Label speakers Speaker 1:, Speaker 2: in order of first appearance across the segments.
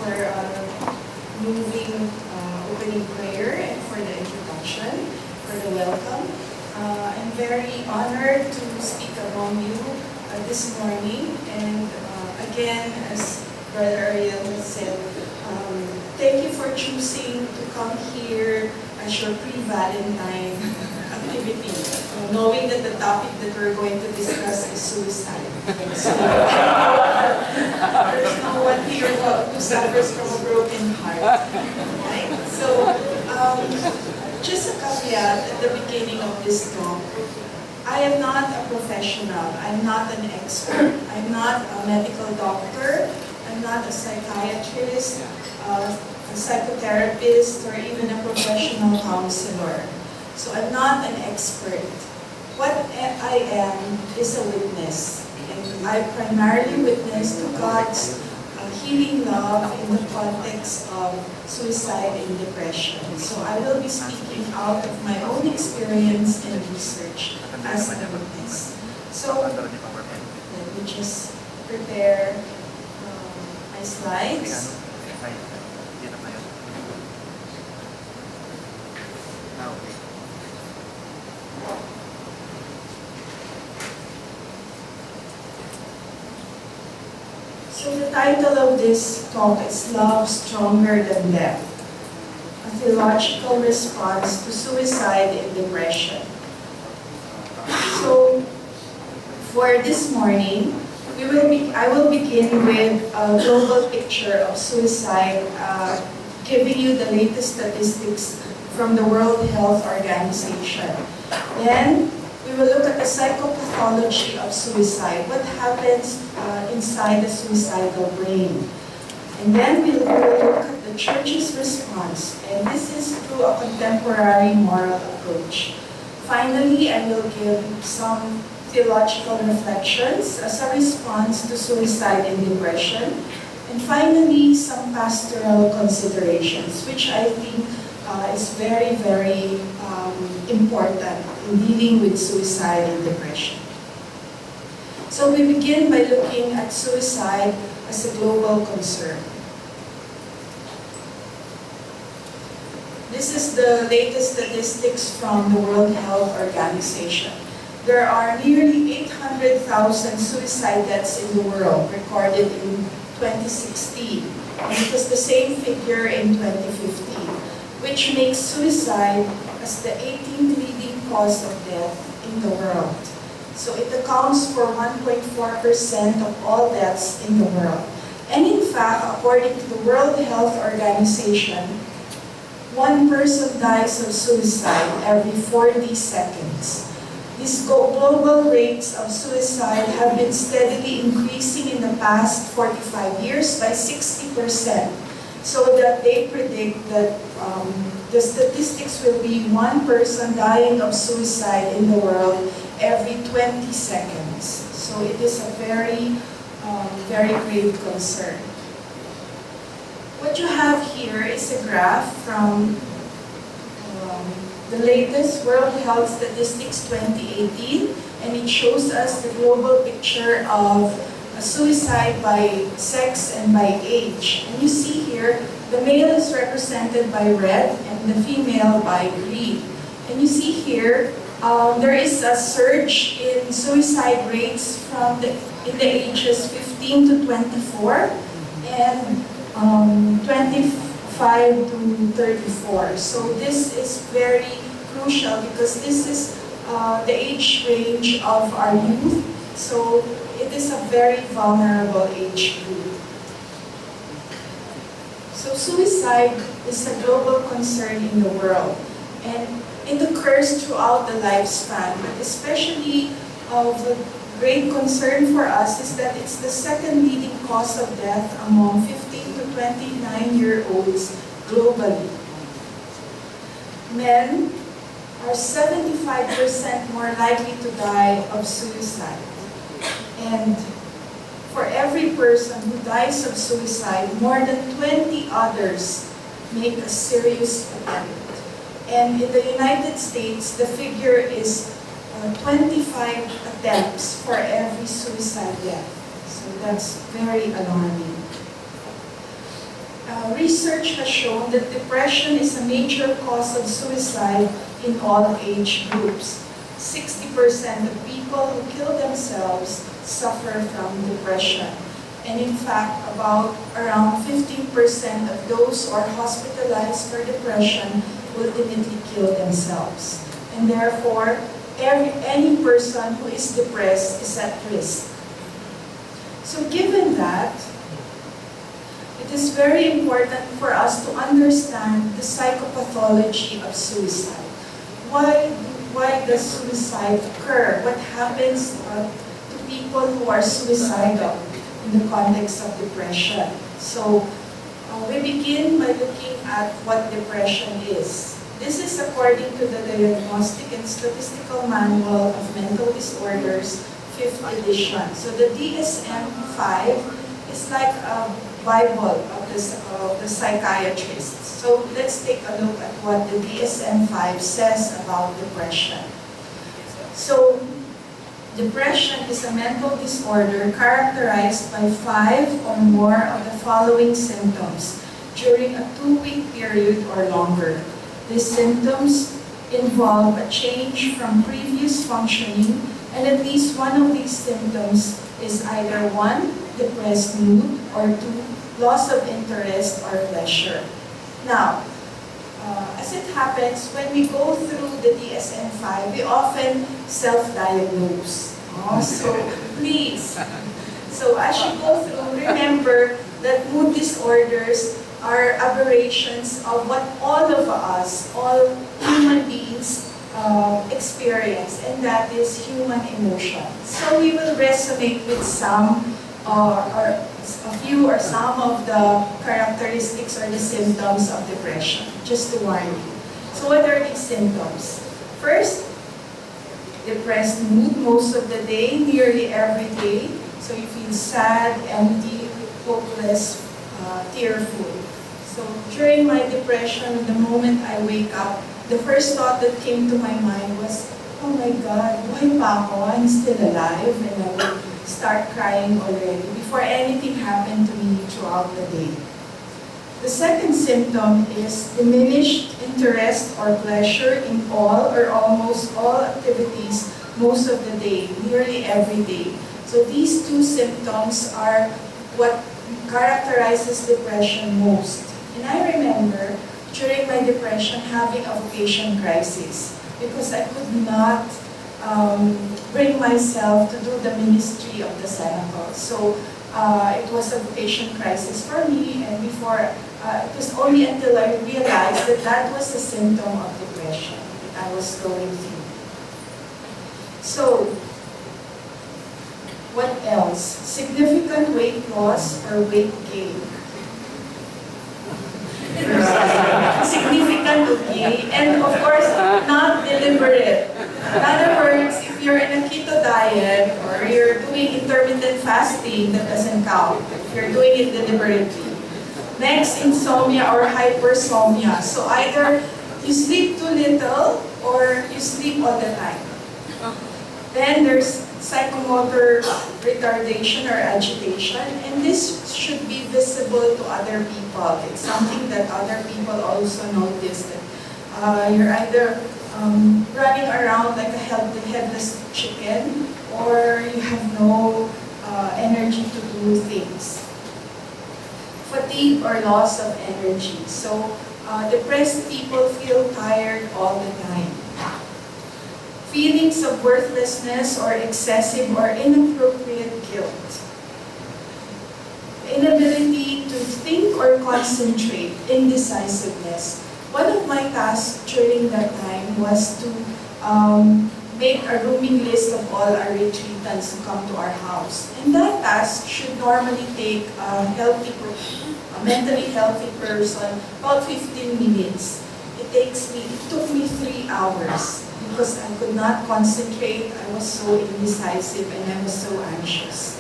Speaker 1: for moving opening prayer and for the introduction, for the welcome. I'm very honored to speak among you this morning. And again, as Brother Ariel has said, thank you for choosing to come here as your pre-Valentine activity, knowing that the topic that we're going to discuss is suicide. So, there's no one here who suffers from a broken heart. Right? So, just a caveat at the beginning of this talk. I am not a professional. I'm not an expert. I'm not a medical doctor. I'm not a psychiatrist, a psychotherapist, or even a professional counselor. So I'm not an expert. What I am is a witness. And I primarily witness to God's healing love in the context of suicide and depression. So I will be speaking out of my own experience and research as a witness. So let me just prepare my slides. So the title of this talk is Love Stronger Than Death, a Theological Response to Suicide and Depression. So for this morning, I will begin with a global picture of suicide, giving you the latest statistics from the World Health Organization. Then we will look at the psychopathology of suicide, what happens inside the suicidal brain. And then we will look at the church's response, and this is through a contemporary moral approach. Finally, I will give some theological reflections as a response to suicide and depression. And finally, some pastoral considerations, which I think is very, very important in dealing with suicide and depression. So we begin by looking at suicide as a global concern. This is the latest statistics from the World Health Organization. There are nearly 800,000 suicide deaths in the world recorded in 2016, and it was the same figure in 2015, which makes suicide as the 18th leading cause of death in the world. So it accounts for 1.4% of all deaths in the world. And in fact, according to the World Health Organization, one person dies of suicide every 40 seconds. These global rates of suicide have been steadily increasing in the past 45 years by 60%. So that they predict that the statistics will be one person dying of suicide in the world every 20 seconds. So it is a very, very grave concern. What you have here is a graph from the latest World Health Statistics 2018, and it shows us the global picture of suicide by sex and by age. And you see here, the male is represented by red and the female by green. And you see here, there is a surge in suicide rates in the ages 15 to 24 and 25 to 34. So this is very crucial because this is the age range of our youth. So it is a very vulnerable age group. So suicide is a global concern in the world, and it occurs throughout the lifespan, but especially of great concern for us is that it's the second leading cause of death among 15 to 29-year-olds globally. Men are 75% more likely to die of suicide. And for every person who dies of suicide, more than 20 others make a serious attempt. And in the United States, the figure is 25 attempts for every suicide death. So that's very alarming. research has shown that depression is a major cause of suicide in all age groups. 60% of people who kill themselves suffer from depression. And in fact, around 15% of those who are hospitalized for depression ultimately kill themselves. And therefore, any person who is depressed is at risk. So given that, it is very important for us to understand the psychopathology of suicide. Why does suicide occur? What happens to people who are suicidal in the context of depression? So we begin by looking at what depression is. This is according to the Diagnostic and Statistical Manual of Mental Disorders, 5th edition. So the DSM-5 is like a Bible of the psychiatrists. So let's take a look at what the DSM-5 says about depression. So depression is a mental disorder characterized by 5 or more of the following symptoms during a 2-week period or longer. These symptoms involve a change from previous functioning, and at least one of these symptoms is either 1, depressed mood, or 2, loss of interest or pleasure. Now, as it happens, when we go through the DSM-5, we often self-diagnose. So please, so as you go through, remember that mood disorders are aberrations of what all of us, all human beings, experience, and that is human emotion. So we will resonate with some or a few or some of the characteristics or the symptoms of depression, just to warn you. So what are these symptoms? First, depressed mood most of the day, nearly every day. So you feel sad, empty, hopeless, tearful. So during my depression, the moment I wake up, the first thought that came to my mind was, oh my God, buhay pa ako? I'm still alive, and I would start crying already before anything happened to me throughout the day. The second symptom is diminished interest or pleasure in all or almost all activities most of the day, nearly every day. So these two symptoms are what characterizes depression most. And I remember during my depression having a vocation crisis because I could not bring myself to do the ministry of the Senegal. So it was a vocation crisis for me, and before, it was only until I realized that that was a symptom of depression that I was going through. So, what else? Significant weight loss or weight gain. Significant gain, and of course, not deliberate. In other words, if you're in a keto diet or you're doing intermittent fasting, that doesn't count. If you're doing it deliberately. Next, insomnia or hypersomnia. So either you sleep too little or you sleep all the time. Then there's psychomotor retardation or agitation, and this should be visible to other people. It's something that other people also notice, that you're either running around like a headless chicken, or you have no energy to do things. Fatigue or loss of energy. So depressed people feel tired all the time. Feelings of worthlessness or excessive or inappropriate guilt. Inability to think or concentrate, indecisiveness. One of my tasks during that time was to make a rooming list of all our retreatants who come to our house. And that task should normally take a mentally healthy person about 15 minutes. It took me 3 hours. Because I could not concentrate, I was so indecisive, and I was so anxious.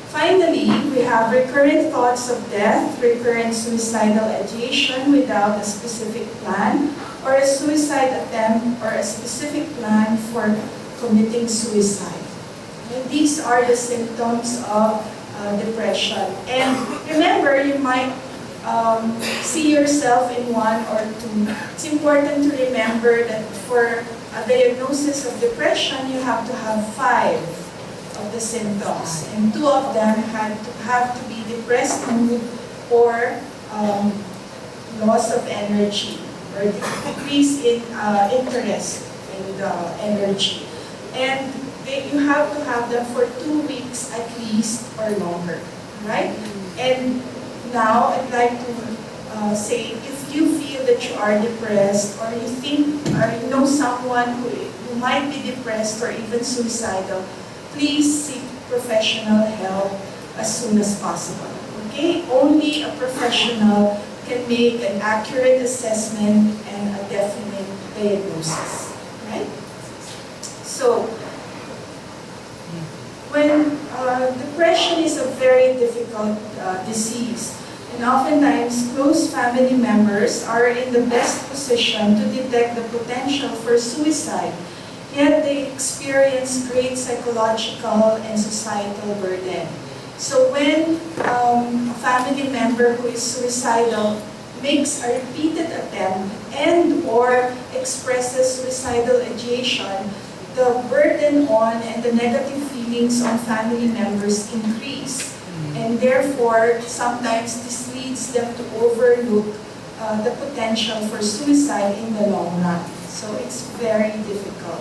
Speaker 1: Finally, we have recurrent thoughts of death, recurrent suicidal ideation without a specific plan, or a suicide attempt, or a specific plan for committing suicide. And these are the symptoms of depression. And remember, you might see yourself in one or two. It's important to remember that for a diagnosis of depression, you have to have 5 of the symptoms, and 2 of them have to be depressed mood or loss of energy or decrease in interest in the energy. And you have to have them for 2 weeks at least or longer, right? And now I'd like to say, if you feel that you are depressed or you think or you know someone who might be depressed or even suicidal, please seek professional help as soon as possible. Okay? Only a professional can make an accurate assessment and a definite diagnosis. Right? So, when depression is a very difficult disease, and oftentimes close family members are in the best position to detect the potential for suicide, yet they experience great psychological and societal burden. So when a family member who is suicidal makes a repeated attempt and or expresses suicidal ideation, the burden on and the negative feelings on family members increase. And therefore, sometimes this leads them to overlook the potential for suicide in the long run. So it's very difficult.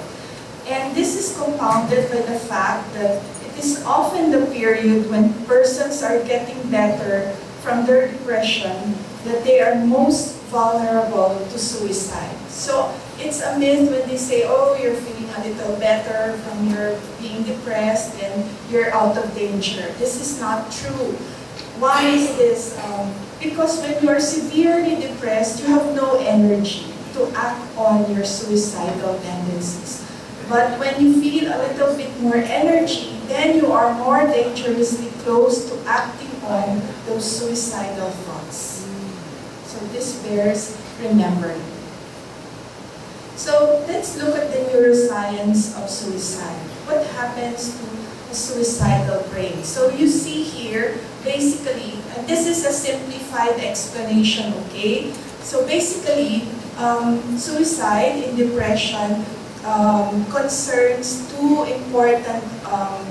Speaker 1: And this is compounded by the fact that it is often the period when persons are getting better from their depression that they are most vulnerable to suicide. So it's a myth when they say, oh, you're feeling a little better from your being depressed and you're out of danger. This is not true. Why is this? Because when you are severely depressed, you have no energy to act on your suicidal tendencies. But when you feel a little bit more energy, then you are more dangerously close to acting on those suicidal thoughts. So this bears remembering. So let's look at the neuroscience of suicide. What happens to a suicidal brain? So you see here, basically, and this is a simplified explanation, okay? So basically, suicide in depression concerns 2 important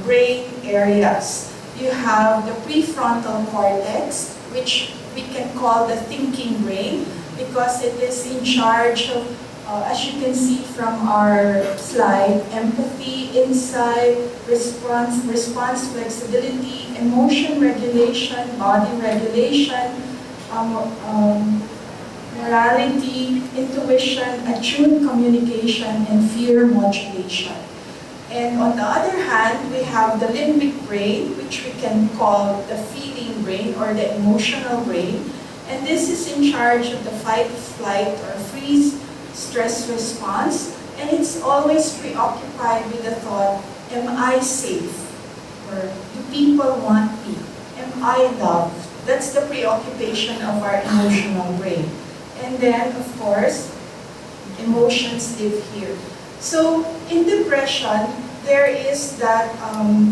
Speaker 1: brain areas. You have the prefrontal cortex, which we can call the thinking brain, because it is in charge of, as you can see from our slide, empathy, insight, response flexibility, emotion regulation, body regulation, morality, intuition, attuned communication, and fear modulation. And on the other hand, we have the limbic brain, which we can call the feeling brain or the emotional brain. And this is in charge of the fight, flight, or freeze stress response. And it's always preoccupied with the thought, am I safe? Or do people want me? Am I loved? That's the preoccupation of our emotional brain. And then, of course, emotions live here. So, in depression, there is that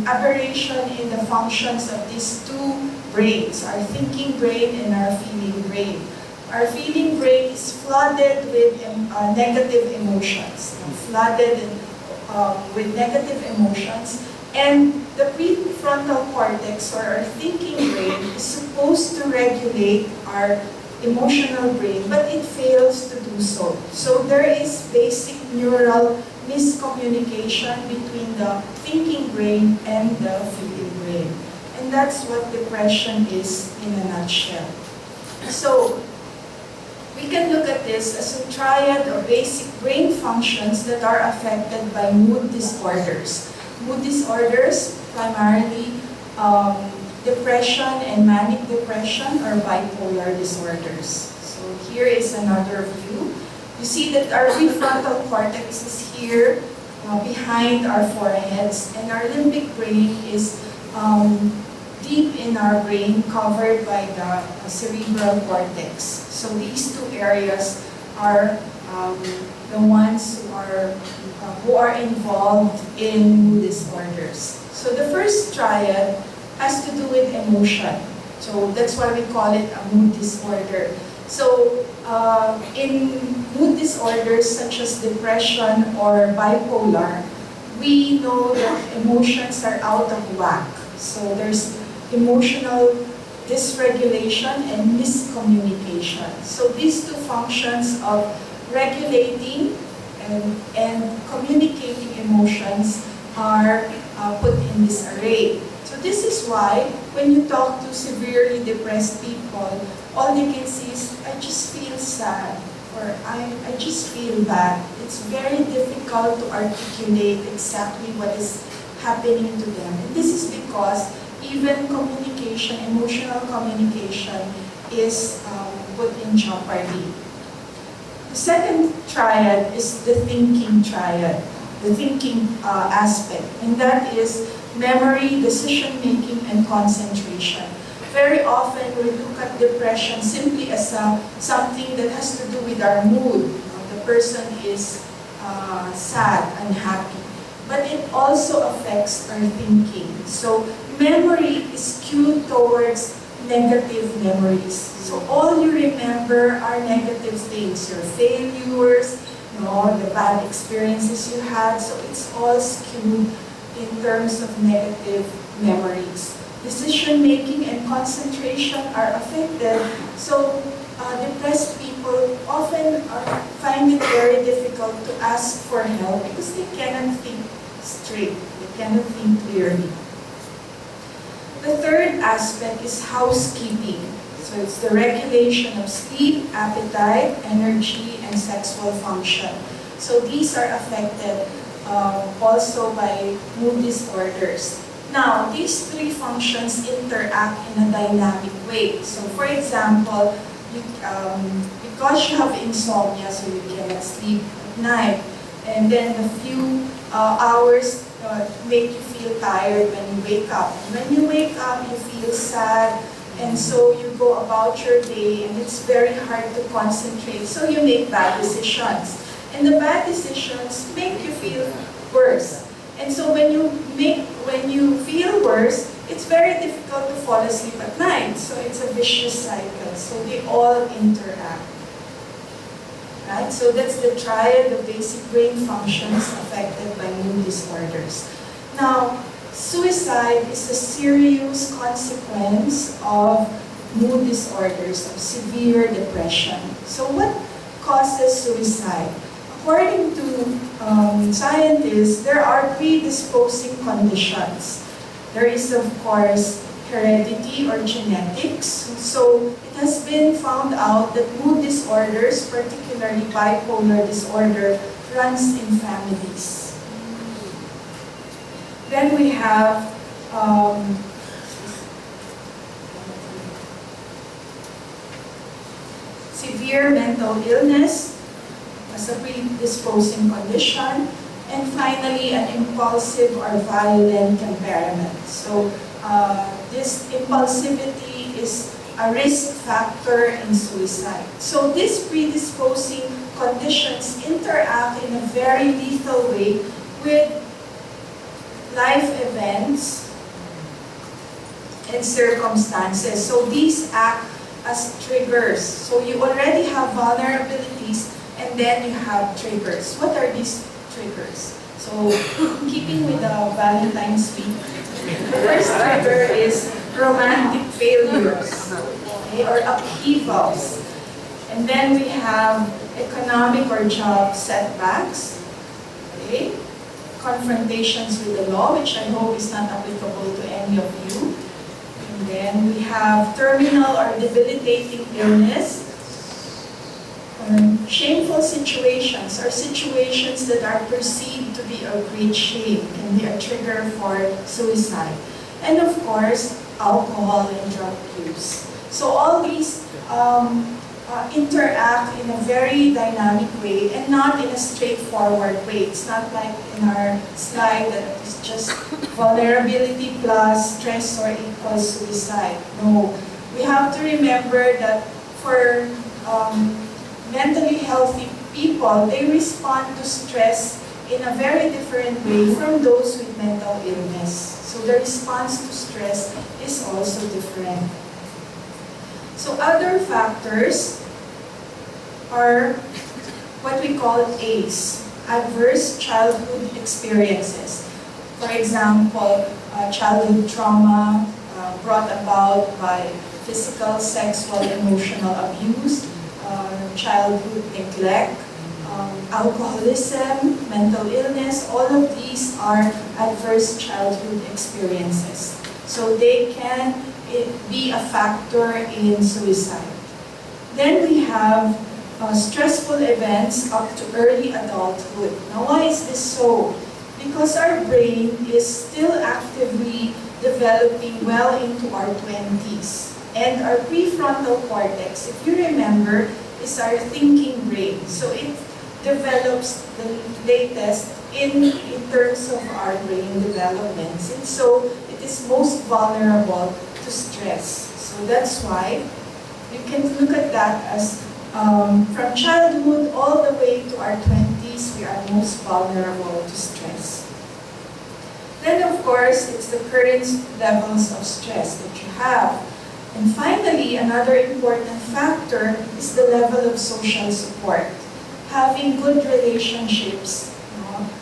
Speaker 1: aberration in the functions of these 2 brains, our thinking brain and our feeling brain. Our feeling brain is flooded with negative emotions, with negative emotions. And the prefrontal cortex, or our thinking brain, is supposed to regulate our emotional brain, but it fails to do so. So there is basic neural miscommunication between the thinking brain and the feeling brain. And that's what depression is in a nutshell. So we can look at this as a triad of basic brain functions that are affected by mood disorders. Mood disorders, primarily depression and manic depression, or bipolar disorders. So here is another view. You see that our prefrontal cortex is here behind our foreheads, and our limbic brain is deep in our brain, covered by the cerebral cortex. So these 2 areas are the ones who are involved in mood disorders. So the first triad has to do with emotion. So that's why we call it a mood disorder. So in mood disorders such as depression or bipolar, we know that emotions are out of whack. So there's emotional dysregulation and miscommunication. So these two functions of regulating and communicating emotions are put in this array. So this is why when you talk to severely depressed people, all they can say is, I just feel sad, or I just feel bad. It's very difficult to articulate exactly what is happening to them. And this is because even communication, emotional communication, is put in jeopardy. The second triad is the thinking triad, the thinking aspect, and that is memory, decision-making, and concentration. Very often we look at depression simply as something that has to do with our mood. The person is sad, unhappy. But it also affects our thinking. So memory is skewed towards negative memories. So all you remember are negative things, your failures, the bad experiences you had. So it's all skewed in terms of negative memories. Decision-making and concentration are affected. So depressed people often find it very difficult to ask for help because they cannot think straight. They cannot think clearly. The third aspect is housekeeping. So it's the regulation of sleep, appetite, energy, and sexual function. So these are affected also by mood disorders. Now, these three functions interact in a dynamic way. So for example, because you have insomnia, so you cannot sleep at night, and then a few hours make you feel tired when you wake up. And when you wake up, you feel sad, and so you go about your day, and it's very hard to concentrate, so you make bad decisions. And the bad decisions make you feel worse. And so when you feel worse, it's very difficult to fall asleep at night. So it's a vicious cycle. So they all interact. Right? So that's the triad of basic brain functions affected by mood disorders. Now, suicide is a serious consequence of mood disorders, of severe depression. So what causes suicide? According to scientists, there are predisposing conditions. There is, of course, heredity or genetics. So it has been found out that mood disorders, particularly bipolar disorder, runs in families. Then we have severe mental illness as a predisposing condition, and finally an impulsive or violent temperament. So this impulsivity is a risk factor in suicide. So these predisposing conditions interact in a very lethal way with life events and circumstances. So these act as triggers. So you already have vulnerabilities, and then you have triggers. What are these triggers? So, keeping with the Valentine's week, the first trigger is romantic failures, okay, or upheavals. And then we have economic or job setbacks, okay, confrontations with the law, which I hope is not applicable to any of you. And then we have terminal or debilitating illness, shameful situations, or situations that are perceived to be a great shame, can be a trigger for suicide. And of course, alcohol and drug use. So all these interact in a very dynamic way and not in a straightforward way. It's not like in our slide that is just vulnerability plus stressor equals suicide. No, we have to remember that for mentally healthy people, they respond to stress in a very different way from those with mental illness. So the response to stress is also different. So other factors are what we call ACE, adverse childhood experiences. For example, childhood trauma brought about by physical, sexual, emotional abuse, childhood neglect, alcoholism, mental illness, all of these are adverse childhood experiences. So they can be a factor in suicide. Then we have stressful events up to early adulthood. Now why is this so? Because our brain is still actively developing well into our 20s. And our prefrontal cortex, if you remember, is our thinking brain. So it develops the latest in terms of our brain developments. And so it is most vulnerable to stress. So that's why you can look at that as from childhood all the way to our 20s, we are most vulnerable to stress. Then of course, it's the current levels of stress that you have. And finally, another important factor is the level of social support. Having good relationships,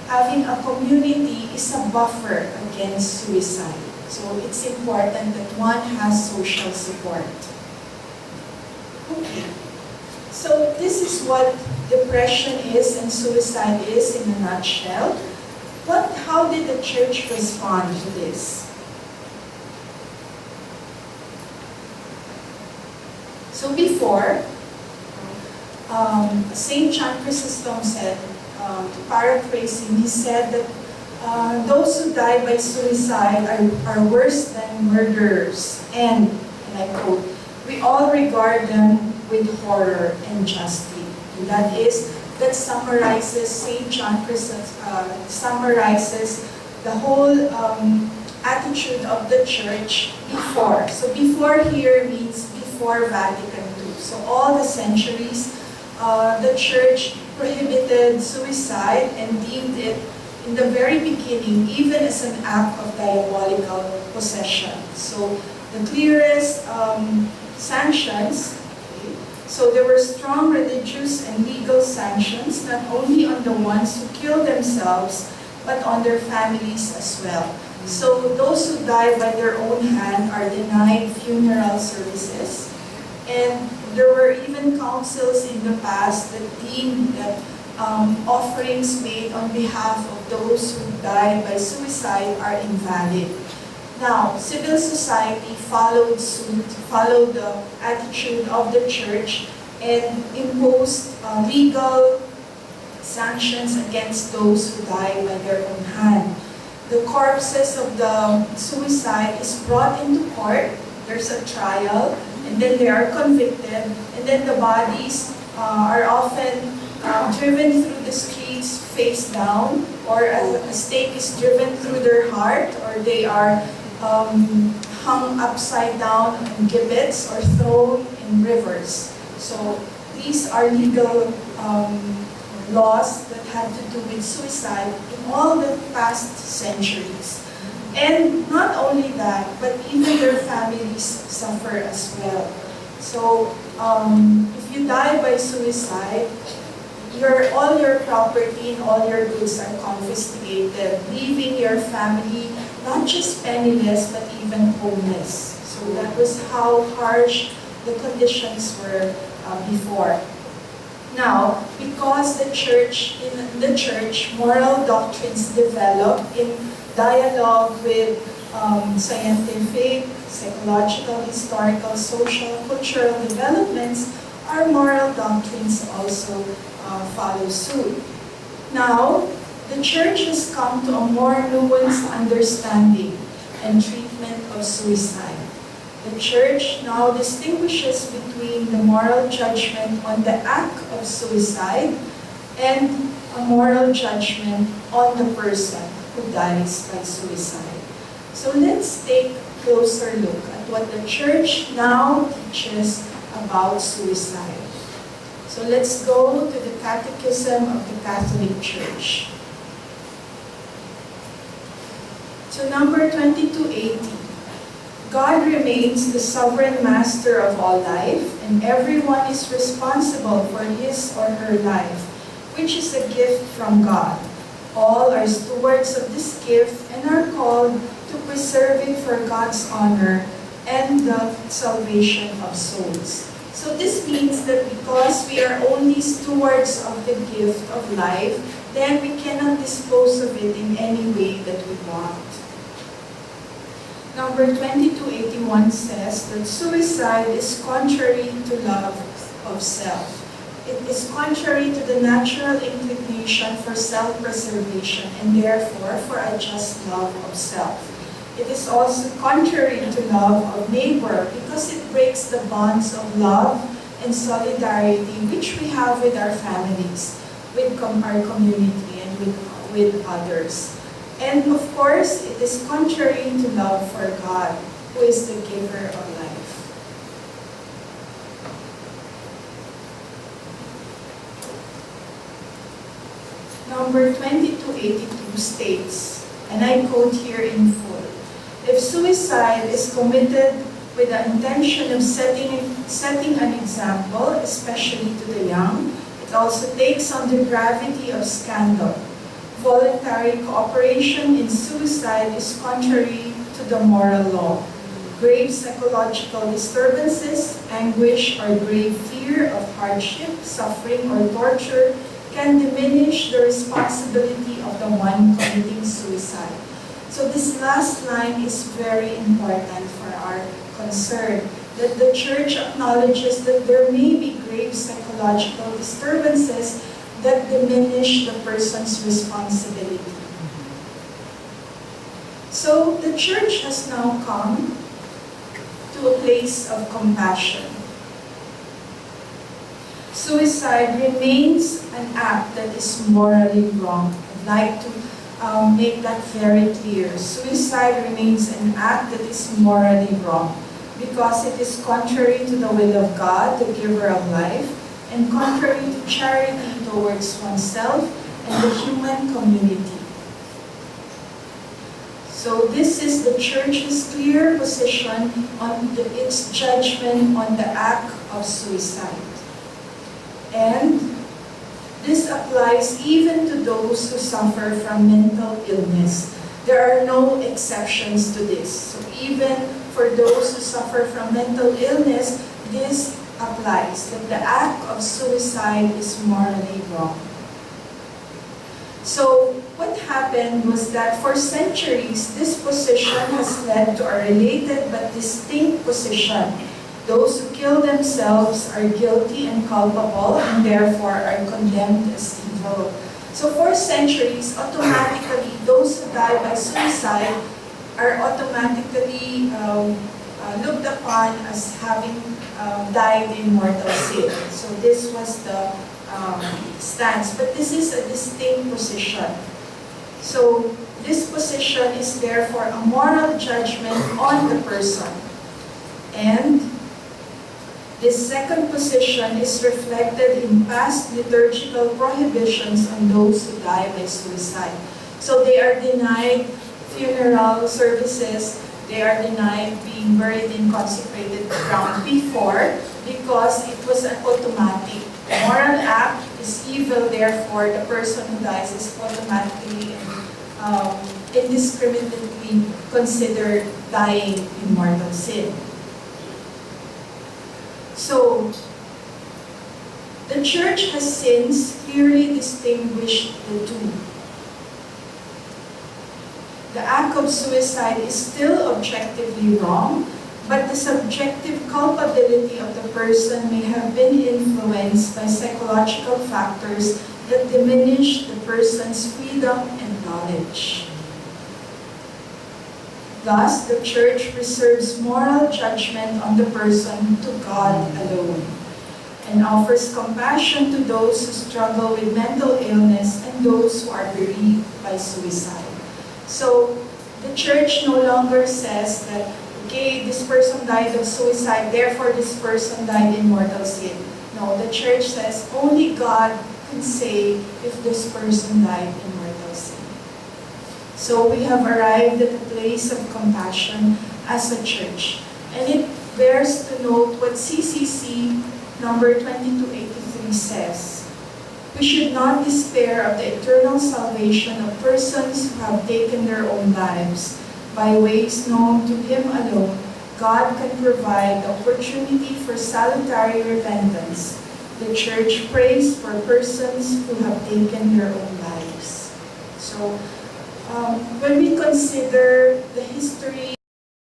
Speaker 1: having a community is a buffer against suicide. So it's important that one has social support. Okay. So this is what depression is and suicide is in a nutshell. How did the church respond to this? So before, St. John Chrysostom said, to paraphrase him, he said that those who die by suicide are worse than murderers. And I quote, we all regard them with horror and justly. And that summarizes, St. John Chrysostom summarizes the whole attitude of the church before. So before here means before Vatican II. So all the centuries, the church prohibited suicide and deemed it in the very beginning even as an act of diabolical possession. So the clearest sanctions, okay, so there were strong religious and legal sanctions not only on the ones who kill themselves but on their families as well. So those who die by their own hand are denied funeral services. And there were even councils in the past that deemed that offerings made on behalf of those who died by suicide are invalid. Now, civil society followed suit, followed the attitude of the church and imposed legal sanctions against those who die by their own hand. The corpses of the suicide is brought into court, there's a trial, and then they are convicted, and then the bodies are often driven through the streets face down, or a stake is driven through their heart, or they are hung upside down on gibbets or thrown in rivers. So these are legal laws that had to do with suicide in all the past centuries. And not only that, but even their families suffer as well. So if you die by suicide, all your property and all your goods are confiscated, leaving your family not just penniless but even homeless. So that was how harsh the conditions were before. Now, because in the church, moral doctrines develop in dialogue with scientific, psychological, historical, social, cultural developments, our moral doctrines also follow suit. Now, the church has come to a more nuanced understanding and treatment of suicide. The church now distinguishes between the moral judgment on the act of suicide and a moral judgment on the person who dies by suicide. So let's take a closer look at what the church now teaches about suicide. So let's go to the Catechism of the Catholic Church. So number 2280. God remains the sovereign master of all life, and everyone is responsible for his or her life, which is a gift from God. All are stewards of this gift and are called to preserve it for God's honor and the salvation of souls. So this means that because we are only stewards of the gift of life, then we cannot dispose of it in any way that we want. Number 2281 says that suicide is contrary to love of self. It is contrary to the natural inclination for self-preservation and therefore for a just love of self. It is also contrary to love of neighbor because it breaks the bonds of love and solidarity which we have with our families, with our community, and with others. And of course, it is contrary to love for God, who is the giver of life. Number 2282 states, and I quote here in full, "If suicide is committed with the intention of setting an example, especially to the young, it also takes on the gravity of scandal. Voluntary cooperation in suicide is contrary to the moral law. Grave psychological disturbances, anguish, or grave fear of hardship, suffering, or torture can diminish the responsibility of the one committing suicide." So this last line is very important for our concern, that the Church acknowledges that there may be grave psychological disturbances that diminish the person's responsibility. So the Church has now come to a place of compassion. Suicide remains an act that is morally wrong. I'd like to make that very clear. Suicide remains an act that is morally wrong because it is contrary to the will of God, the giver of life, and contrary to charity towards oneself and the human community. So this is the Church's clear position on its judgment on the act of suicide. And this applies even to those who suffer from mental illness. There are no exceptions to this. So even for those who suffer from mental illness, this applies, that the act of suicide is morally wrong. So what happened was that for centuries, this position has led to a related but distinct position. Those who kill themselves are guilty and culpable and therefore are condemned as evil. So for centuries, automatically, those who die by suicide are automatically looked upon as having died in mortal sin. So this was the stance. But this is a distinct position. So this position is therefore a moral judgment on the person. And this second position is reflected in past liturgical prohibitions on those who die by suicide. So they are denied funeral services, they are denied being buried in consecrated ground before because it was an automatic. The moral act is evil, therefore the person who dies is automatically and indiscriminately considered dying in mortal sin. So, the Church has since clearly distinguished the two. The act of suicide is still objectively wrong, but the subjective culpability of the person may have been influenced by psychological factors that diminish the person's freedom and knowledge. Thus, the Church reserves moral judgment on the person to God alone and offers compassion to those who struggle with mental illness and those who are bereaved by suicide. So, the Church no longer says that, okay, this person died of suicide, therefore this person died in mortal sin. No, the Church says only God can say if this person died in mortal sin. So we have arrived at a place of compassion as a church. And it bears to note what CCC number 2283 says. We should not despair of the eternal salvation of persons who have taken their own lives. By ways known to Him alone, God can provide the opportunity for salutary repentance. The Church prays for persons who have taken their own lives. So, when we consider the history